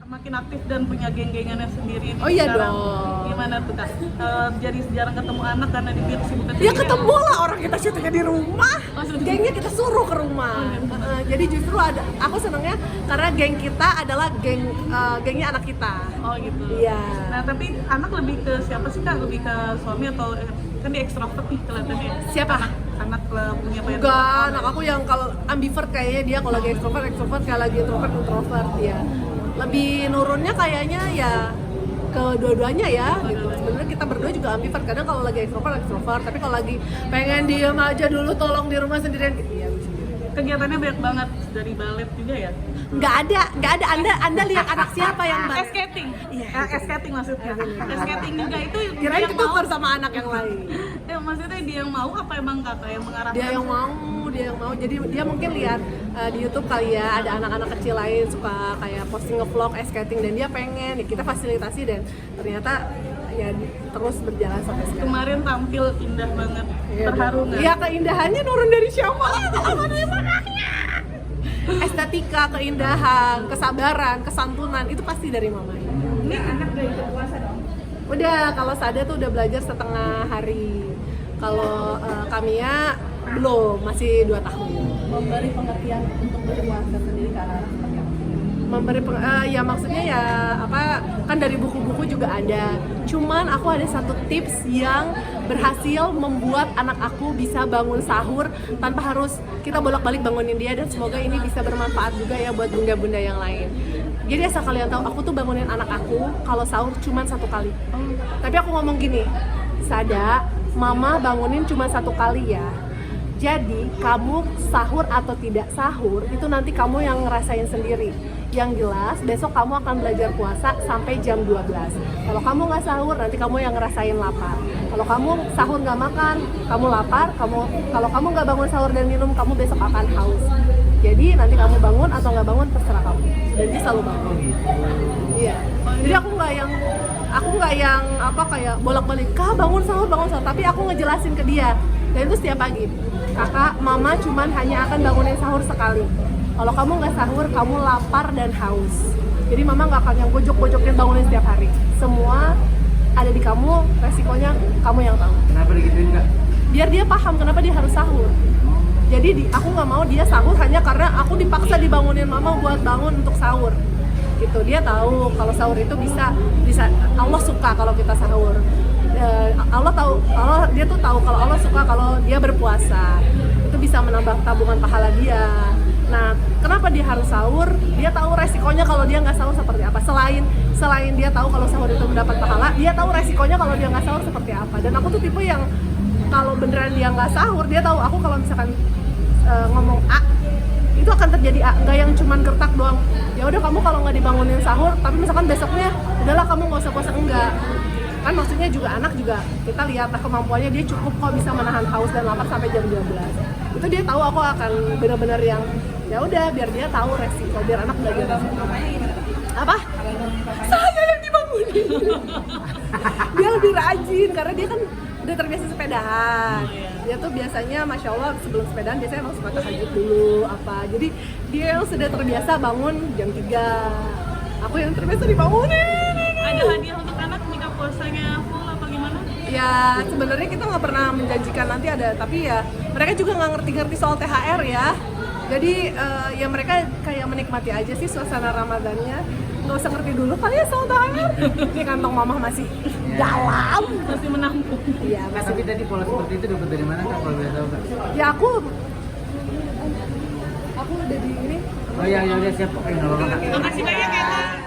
makin aktif dan punya geng-gengannya sendiri nih Oh iya sekarang. dong. Gimana tuh Kak? Jadi jarang ketemu anak karena di kesibukan Ya sendiri. ketemu lah, orang kita syutingnya di rumah, Maksudnya? gengnya kita suruh ke rumah. Jadi justru aku senangnya karena geng kita adalah gengnya anak kita. Oh gitu. Iya. Nah tapi anak lebih ke siapa sih Kak? Lebih ke suami atau kan dia ekstrovert nih kelihatannya. Siapa? Anak punya banyak Enggak, anak aku yang kalau ambivert kayaknya dia, kalau lagi ekstrovert, kalau lagi introvert dia. Lebih nurunnya kayaknya ya ke dua-duanya ya gitu. Sebenarnya kita berdua juga ambivert, kadang kalau lagi ekstrovert, tapi kalau lagi pengen diem aja dulu, tolong di rumah sendirian gitu ya. Kegiatannya banyak banget dari balet juga ya. Nggak ada. Anda lihat anak siapa yang Skating. Iya. Skating maksudnya. Skating juga itu kirain dia ketukar sama anak yang lain. Ya, maksudnya dia yang mau apa emang Kakak yang mengarahkan? Dia yang mau. Jadi dia mungkin lihat di YouTube kali ya, ada anak-anak kecil lain suka kayak posting nge-vlog skating dan dia pengen, ya kita fasilitasi dan ternyata ya terus berjalan sampai sekarang. Kemarin tampil indah banget, Iya, terharu nggak? Iya, keindahannya nurun dari siapa? Dari mamanya. Estetika, keindahan, kesabaran, kesantunan itu pasti dari mamanya. Ini anak udah ikut puasa dong? Udah, kalau Sada tuh udah belajar setengah hari. Kalau Kamia belum, masih 2 tahun. Memberi pengertian untuk berpuasa sendiri ke anak seperti apa? Ya maksudnya ya apa, kan dari buku-buku juga ada. Cuman aku ada satu tips yang berhasil membuat anak aku bisa bangun sahur tanpa harus kita bolak-balik bangunin dia, dan semoga ini bisa bermanfaat juga ya buat bunda-bunda yang lain. Jadi asal kalian tahu, aku tuh bangunin anak aku kalau sahur cuman 1 kali. Tapi aku ngomong gini, Sada, mama bangunin cuma 1 kali ya. Jadi kamu sahur atau tidak sahur itu nanti kamu yang ngerasain sendiri. Yang jelas besok kamu akan belajar puasa sampai jam 12. Kalau kamu nggak sahur nanti kamu yang ngerasain lapar. Kalau kamu sahur nggak makan, kamu lapar. Kalau kamu nggak bangun sahur dan minum, kamu besok akan haus. Jadi nanti kamu bangun atau nggak bangun terserah kamu. Dan dia selalu bangun. Iya. Jadi aku nggak yang apa kayak bolak-balik, Kak bangun sahur, tapi aku ngejelasin ke dia. Dan itu setiap pagi, Kakak, mama cuman hanya akan bangunin sahur sekali. Kalau kamu nggak sahur, kamu lapar dan haus. Jadi mama nggak akan yang gojok-gojokin bangunin setiap hari. Semua ada di kamu, resikonya kamu yang tahu. Kenapa digituin Kak? Biar dia paham kenapa dia harus sahur. Jadi aku nggak mau dia sahur hanya karena aku dipaksa dibangunin mama buat bangun untuk sahur. Gitu, dia tahu kalau sahur itu bisa Allah suka kalau kita sahur. Dia tuh tahu kalau Allah suka kalau dia berpuasa. Itu bisa menambah tabungan pahala dia. Nah, kenapa dia harus sahur? Dia tahu resikonya kalau dia nggak sahur seperti apa. Selain dia tahu kalau sahur itu mendapat pahala, dia tahu resikonya kalau dia nggak sahur seperti apa. Dan aku tuh tipe yang kalau beneran dia nggak sahur, dia tahu aku kalau misalkan ngomong A, itu akan terjadi A. Nggak yang cuman gertak doang. Ya udah, kamu kalau nggak dibangunin sahur, tapi misalkan besoknya, udahlah kamu nggak usah puasa, enggak. Kan maksudnya juga anak juga kita lihat kemampuannya, dia cukup kok bisa menahan haus dan lapar sampai jam 12. Itu dia tahu aku akan benar-benar yang ya udah, biar dia tahu resiko, biar anak belajar resiko. Apa? Saya yang dibangunin. Dia lebih rajin karena dia kan udah terbiasa sepedahan. Dia tuh biasanya masya Allah sebelum sepedahan biasanya emang suka tahajud dulu apa. Jadi dia yang sudah terbiasa bangun jam 3. Aku yang terbiasa dibangunin. Ada hadiah untuk anak jika puasanya full apa gimana? Ya sebenarnya kita nggak pernah menjanjikan nanti ada, tapi ya mereka juga nggak ngerti-ngerti soal THR ya. Jadi ya mereka kayak menikmati aja sih suasana Ramadannya. Nggak usah ngerti dulu kali ya soal THR. Ini kantong mamah masih dalam, Masih menampung. iya Nah, masih. tapi tadi pola seperti itu dapat dari mana Kak kalau boleh tahu Kak? Ya aku udah di ini. Oh ya udah siap, oke nggak apa-apa Kak. Terima kasih banyak ya Kak.